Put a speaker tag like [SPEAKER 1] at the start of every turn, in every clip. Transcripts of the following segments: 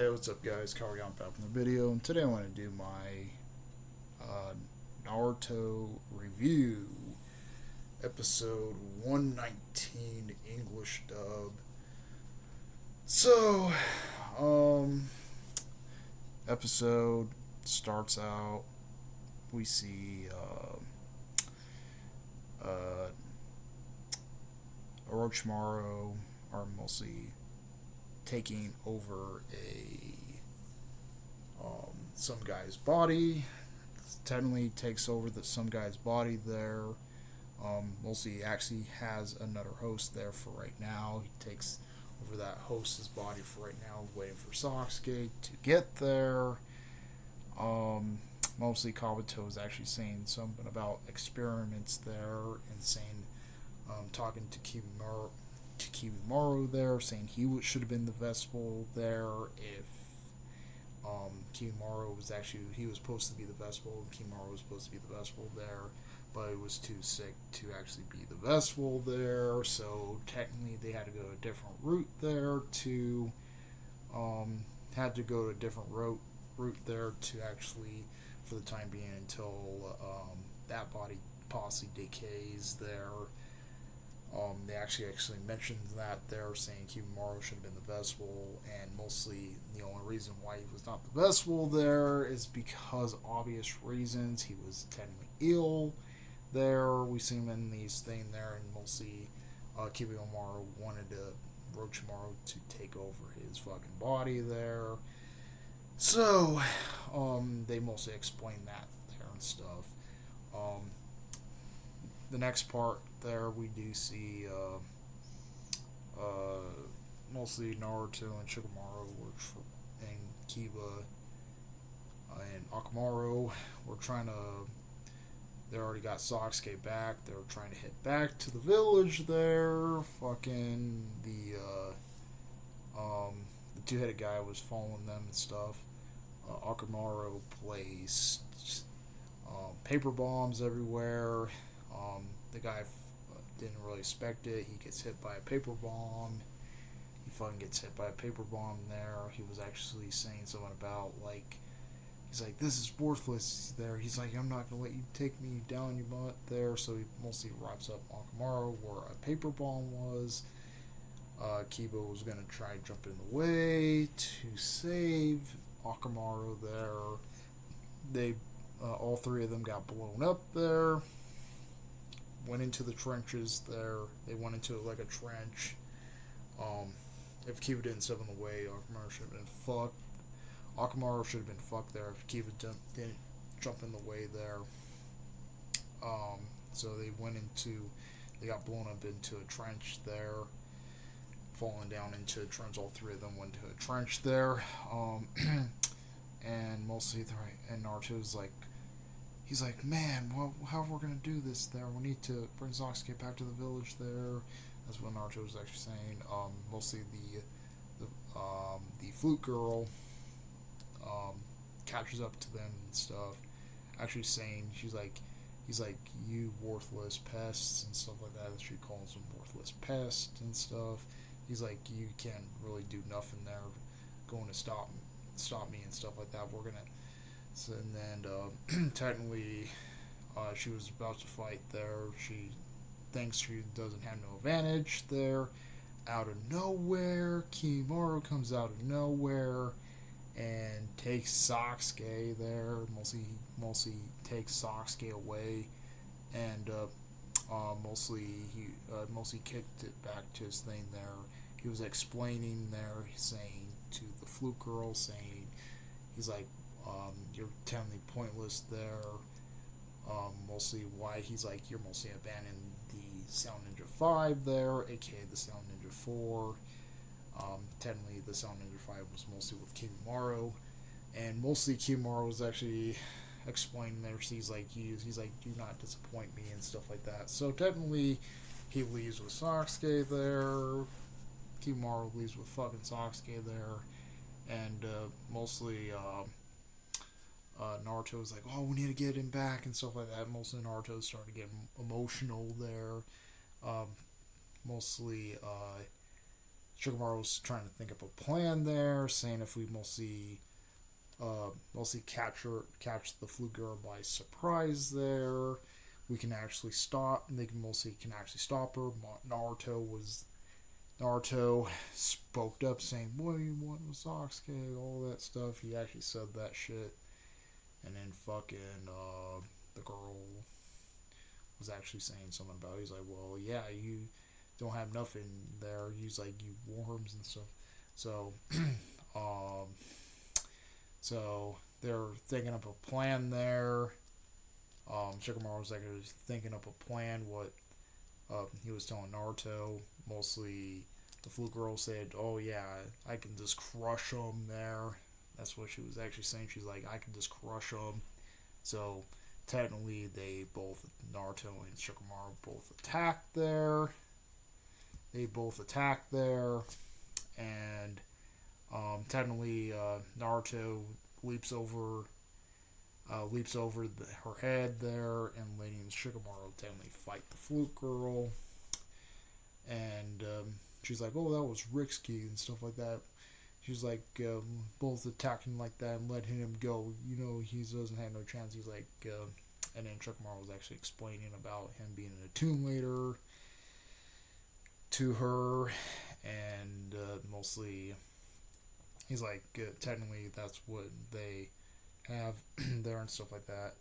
[SPEAKER 1] Hey, what's up, guys? Kawari on back in the video, and today I want to do my uh, Naruto review, episode 119 English dub. So, um, episode starts out. We see uh, Orochimaru are mostly taking over some guy's body. Technically takes over some guy's body there. Mostly actually has another host there for right now. He takes over that host's body for right now, waiting for Sasuke to get there. Mostly Kabuto is actually saying something about experiments there and saying, talking to Kibimaru there, saying should have been the Vespel there if Kibimaru was actually, he was supposed to be the Vespel. Kibimaru was supposed to be the Vespel there, but he was too sick to actually be the Vespel there. So technically, they had to go a different route there to route there to actually, for the time being, until that body possibly decays there. They actually mentioned that they're saying Kibimaru should have been the Vespel, and mostly the only reason why he was not the Vespel there is because obvious reasons. He was technically ill there. We see him in these things there, and mostly Kibimaru wanted Orochimaru to take over his fucking body there. So, they mostly explain that there and stuff. The next part there, we do see mostly Naruto and Shikamaru and Kiba and Akamaru were trying to. They already got Sasuke back. They were trying to head back to the village there. Fucking the two-headed guy was following them and stuff. Akamaru placed paper bombs everywhere. The guy didn't really expect it. He gets hit by a paper bomb. He fucking gets hit by a paper bomb there. He was actually saying something about, like, he's like, this is worthless there. He's like, I'm not going to let you take me down your butt there. So he mostly wraps up Akamaru where a paper bomb was. Kiba was going to try and jump in the way to save Akamaru there. They, all three of them got blown up there. Went into the trenches there. They went into like a trench. If Kiba didn't step in the way, Akamaru should have been fucked. Akamaru should have been fucked there if Kiba didn't jump in the way there. So they got blown up into a trench there. Falling down into a trench. All three of them went into a trench there. And mostly, and Naruto's like, he's like, man, how are we going to do this there? We need to bring Sasuke back to the village there. That's what Naruto was actually saying. Mostly the flute girl catches up to them and stuff. Actually saying, he's like, you worthless pests and stuff like that. She calls them worthless pests and stuff. He's like, you can't really do nothing there. Going to stop me and stuff like that. We're going to. So, and then, technically, she was about to fight there. She thinks she doesn't have no advantage there. Out of nowhere, Kibimaru comes out of nowhere and takes Sasuke there. Mostly takes Sasuke away, and mostly kicked it back to his thing there. He was explaining there, saying to the flute girl, saying, he's like, you're totally pointless there. Mostly why he's like, you're mostly abandoning the Sound Ninja 5 there, aka the Sound Ninja 4. Technically, the Sound Ninja 5 was mostly with Kibimaru, and mostly Kibimaru was actually explaining there. So he's like, do not disappoint me and stuff like that. So technically, he leaves with Sasuke there. Kibimaru leaves with fucking Sasuke there, and mostly. Naruto was like, oh, we need to get him back and stuff like that. Mostly Naruto started getting emotional there. Mostly Shikamaru's trying to think up a plan there, saying if we mostly catch the Flute Girl by surprise there, we can actually stop. They can mostly can actually stop her. Naruto spoke up saying, "What do you want with Sasuke?" All that stuff. He actually said that shit, and then fucking the girl was actually saying something about it. He's like, "Well, yeah, you don't have nothing there." He's like, "You worms and stuff." So, um, so they're thinking up a plan there. Shikamaru was like thinking up a plan. What he was telling Naruto, mostly the Flute Girl said, "Oh yeah, I can just crush him there." That's what she was actually saying. She's like, "I can just crush him." So technically, they both Naruto and Shikamaru both attacked there. They both attacked there, and technically, Naruto leaps over her head there, and Lady and Shikamaru technically fight the Flute Girl, and she's like, "Oh, that was risky," and stuff like that. She's like, both attacking like that and letting him go. You know, he doesn't have no chance. He's like, and then Shikamaru was actually explaining about him being an attune later to her, and mostly he's like, technically that's what they have there and stuff like that.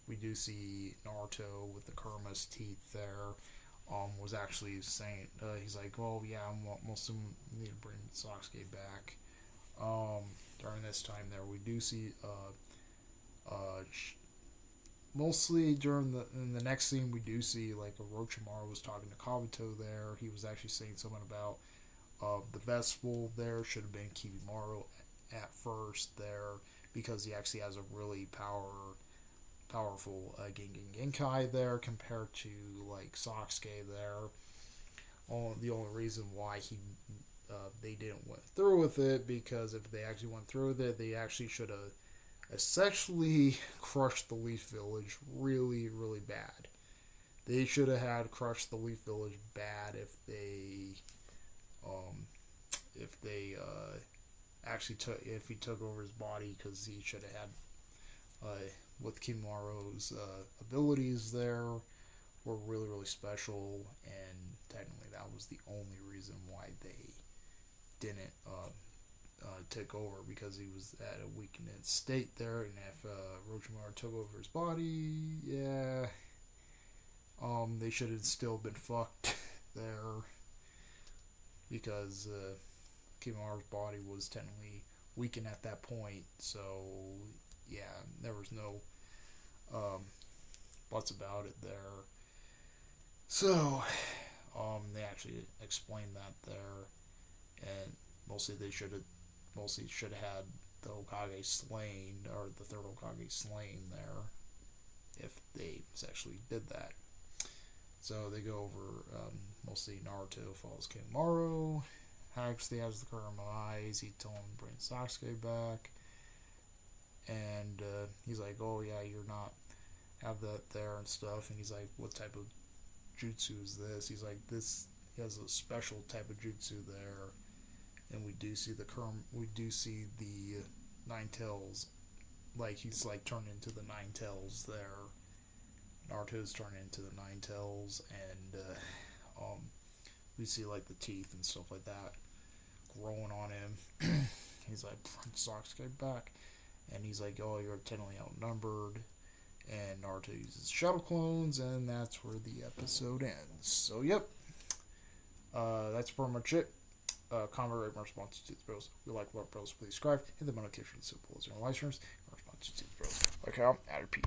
[SPEAKER 1] We do see Naruto with the Kurama's teeth there. Was actually saying, he's like, "Oh yeah, most of them need to bring Sasuke back." During this time there, we do see, mostly in the next scene, we do see like Orochimaru was talking to Kabuto there. He was actually saying something about the vessel there should have been Kibimaru at first there, because he actually has a really powerful Genkai there compared to like Sasuke there. The only reason why they didn't went through with it, because if they actually went through with it, they actually should have essentially crushed the Leaf Village really, really bad. They should have had crushed the Leaf Village bad if they actually if he took over his body, because he should have had with Kimaru's abilities there were really, really special, and technically that was the only reason why they didn't take over, because he was at a weakened state there, and if Orochimaru took over his body, yeah, they should have still been fucked there, because Kimaru's body was technically weakened at that point, so yeah, there was no buts about it there. So, they actually explained that there, and mostly should have had the Hokage slain, or the third Hokage slain there, if they actually did that. So they go over, mostly Naruto follows Kimaru, actually has the Kurama eyes, he told him to bring Sasuke back, and he's like, "Oh yeah, you're not have that there and stuff," and he's like, "What type of jutsu is this?" He's like, "This he has a special type of jutsu there," and we do see the Nine Tails, like he's like turned into the Nine Tails there. Naruto's turned into the Nine Tails, and we see like the teeth and stuff like that growing on him. He's like, "Bring Sasuke back," and he's like, "Oh, you're technically outnumbered." And Naruto uses shadow clones, and that's where the episode ends. So, yep, that's pretty much it. Comment, rate, my responses to the bros. If you like what bros, please subscribe. Hit the notification symbol as your live streams. My responses to the bros. Okay, I'm out of peace.